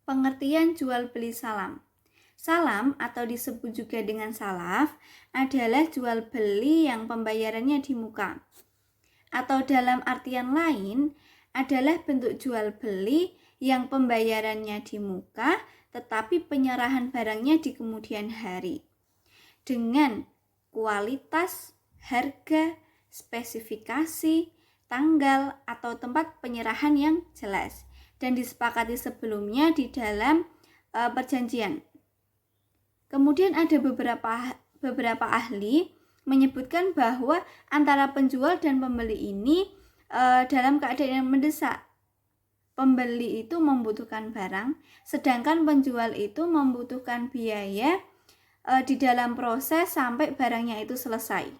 Pengertian jual beli salam. Salam atau disebut juga dengan salaf adalah jual beli yang pembayarannya di muka. Atau dalam artian lain adalah bentuk jual beli yang pembayarannya di muka tetapi penyerahan barangnya di kemudian hari. Dengan kualitas, harga, spesifikasi, tanggal, atau tempat penyerahan yang jelas dan disepakati sebelumnya di dalam perjanjian. Kemudian ada beberapa ahli menyebutkan bahwa antara penjual dan pembeli ini dalam keadaan yang mendesak. Pembeli itu membutuhkan barang, sedangkan penjual itu membutuhkan biaya di dalam proses sampai barangnya itu selesai.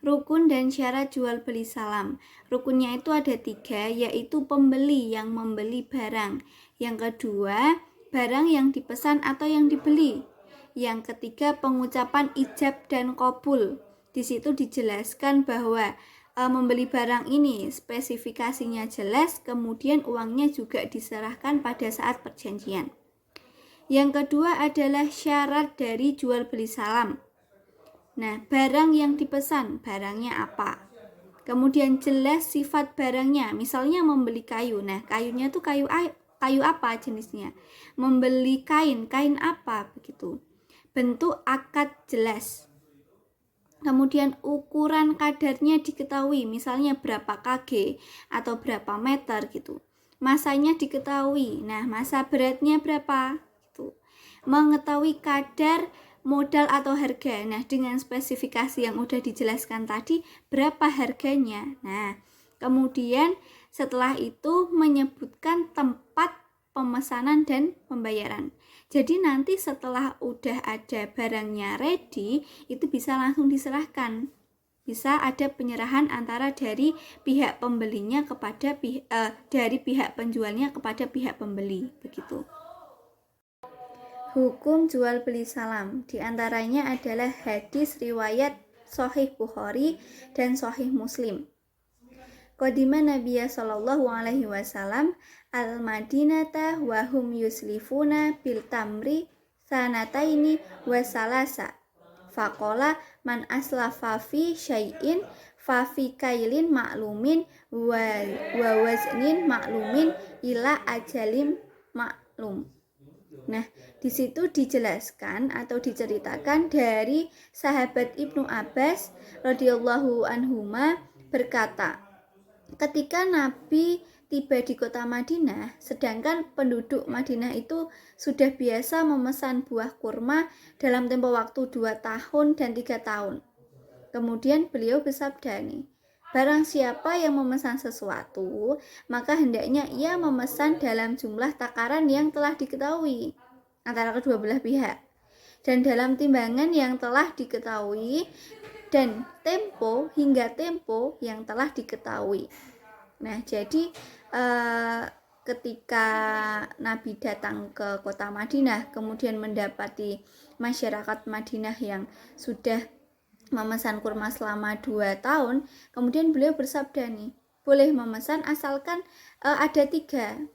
Rukun dan syarat jual beli salam. Rukunnya itu ada 3, yaitu pembeli yang membeli barang. Yang kedua, barang yang dipesan atau yang dibeli. Yang ketiga, pengucapan ijab dan qabul. Di situ dijelaskan bahwa membeli barang ini spesifikasinya jelas, kemudian uangnya juga diserahkan pada saat perjanjian. Yang kedua adalah syarat dari jual beli salam. Nah, barang yang dipesan, barangnya apa? Kemudian jelas sifat barangnya, misalnya membeli kayu. Nah, kayunya tuh kayu apa jenisnya? Membeli kain apa begitu. Bentuk akad jelas. Kemudian ukuran kadarnya diketahui, misalnya berapa kg atau berapa meter gitu. Masanya diketahui. Nah, masa beratnya berapa? Gitu. Mengetahui kadar modal atau harga. Nah, dengan spesifikasi yang udah dijelaskan tadi, berapa harganya. Nah, kemudian setelah itu menyebutkan tempat pemesanan dan pembayaran. Jadi nanti setelah udah ada barangnya ready, itu bisa langsung diserahkan. Bisa ada penyerahan antara dari pihak pembelinya kepada dari pihak penjualnya kepada pihak pembeli, begitu. Hukum jual beli salam, diantaranya adalah hadis riwayat Sahih Bukhari dan Sahih Muslim. Qadima Nabiya sallallahu alaihi wasallam al-Madinata wa hum yuslifuna bil tamri sanataini wa salasa. Faqala man aslafa fi syai'in fa fi kailin ma'lumin wa waznin ma'lumin ila ajalim ma'lum. Nah, di situ dijelaskan atau diceritakan dari sahabat Ibnu Abbas radhiyallahu anhuma berkata, ketika Nabi tiba di kota Madinah, sedangkan penduduk Madinah itu sudah biasa memesan buah kurma dalam tempo waktu 2 tahun dan 3 tahun. Kemudian beliau bersabda nih, barang siapa yang memesan sesuatu, maka hendaknya ia memesan dalam jumlah takaran yang telah diketahui antara kedua belah pihak dan dalam timbangan yang telah diketahui dan tempo hingga tempo yang telah diketahui. Nah, jadi ketika Nabi datang ke kota Madinah, kemudian mendapati masyarakat Madinah yang sudah memesan kurma selama 2 tahun, kemudian beliau bersabda nih, boleh memesan asalkan ada 3,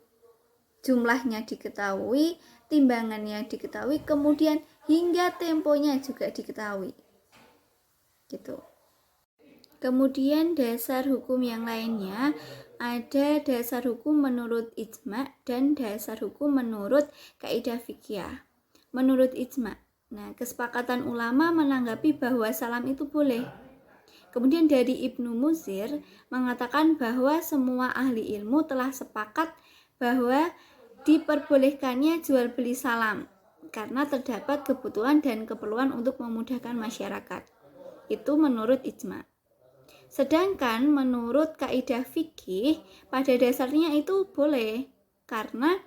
jumlahnya diketahui, timbangannya diketahui, kemudian hingga temponya juga diketahui. Gitu. Kemudian dasar hukum yang lainnya ada dasar hukum menurut ijma dan dasar hukum menurut kaidah fikih. Menurut ijma, nah kesepakatan ulama menanggapi bahwa salam itu boleh. Kemudian dari Ibnu Muzir mengatakan bahwa semua ahli ilmu telah sepakat bahwa diperbolehkannya jual beli salam karena terdapat kebutuhan dan keperluan untuk memudahkan masyarakat. Itu menurut ijma. Sedangkan menurut kaidah fikih pada dasarnya itu boleh karena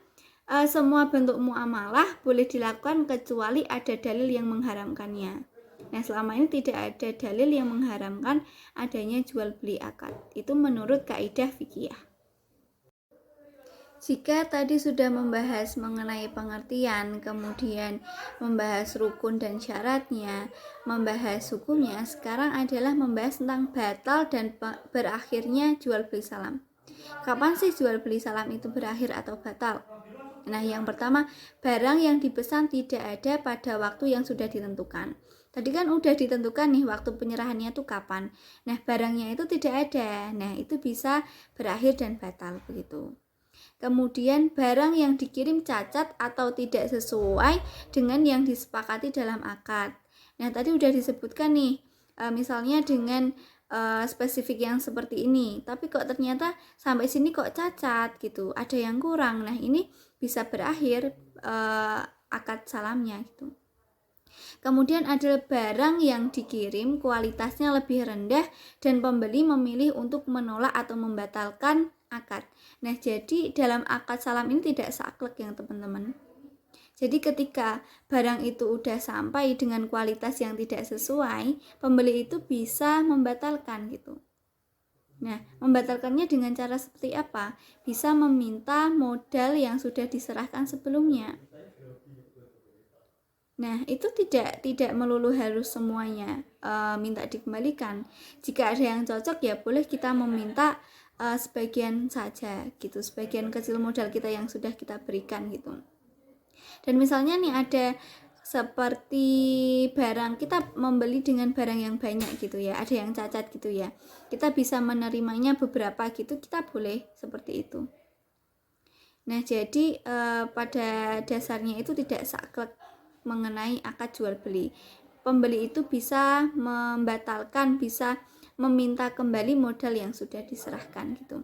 semua bentuk muamalah boleh dilakukan kecuali ada dalil yang mengharamkannya. Nah, selama ini tidak ada dalil yang mengharamkan adanya jual beli akad. Itu menurut kaidah fikih. Jika tadi sudah membahas mengenai pengertian, kemudian membahas rukun dan syaratnya, membahas hukumnya, sekarang adalah membahas tentang batal dan berakhirnya jual beli salam. Kapan sih jual beli salam itu berakhir atau batal? Nah, yang pertama, barang yang dipesan tidak ada pada waktu yang sudah ditentukan. Tadi kan udah ditentukan nih waktu penyerahannya itu kapan. Nah, barangnya itu tidak ada. Nah, itu bisa berakhir dan batal begitu. Kemudian barang yang dikirim cacat atau tidak sesuai dengan yang disepakati dalam akad. Nah, tadi udah disebutkan nih, misalnya dengan spesifik yang seperti ini, tapi kok ternyata sampai sini kok cacat gitu, ada yang kurang. Nah, ini bisa berakhir akad salamnya gitu. Kemudian ada barang yang dikirim kualitasnya lebih rendah dan pembeli memilih untuk menolak atau membatalkan akad. Nah, jadi dalam akad salam ini tidak saklek ya teman-teman. Jadi ketika barang itu udah sampai dengan kualitas yang tidak sesuai, pembeli itu bisa membatalkan gitu. Nah, membatalkannya dengan cara seperti apa? Bisa meminta modal yang sudah diserahkan sebelumnya. Nah, itu tidak melulu harus semuanya minta dikembalikan. Jika ada yang cocok ya boleh kita meminta sebagian saja gitu, sebagian kecil modal kita yang sudah kita berikan gitu. Dan misalnya nih ada seperti barang, kita membeli dengan barang yang banyak gitu ya, ada yang cacat gitu ya, kita bisa menerimanya beberapa gitu, kita boleh seperti itu. Nah, jadi pada dasarnya itu tidak saklek mengenai akad jual beli. Pembeli itu bisa membatalkan, bisa meminta kembali modal yang sudah diserahkan gitu.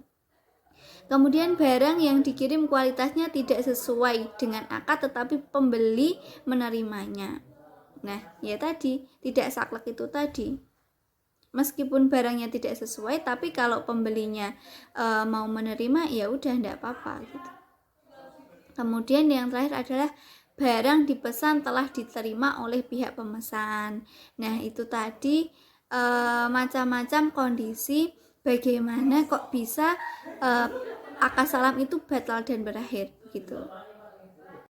Kemudian barang yang dikirim kualitasnya tidak sesuai dengan akad tetapi pembeli menerimanya. Nah, ya tadi tidak saklek itu tadi. Meskipun barangnya tidak sesuai, tapi kalau pembelinya mau menerima ya udah enggak apa-apa gitu. Kemudian yang terakhir adalah barang dipesan telah diterima oleh pihak pemesan. Nah, itu tadi macam-macam kondisi bagaimana kok bisa akad salam itu batal dan berakhir gitu.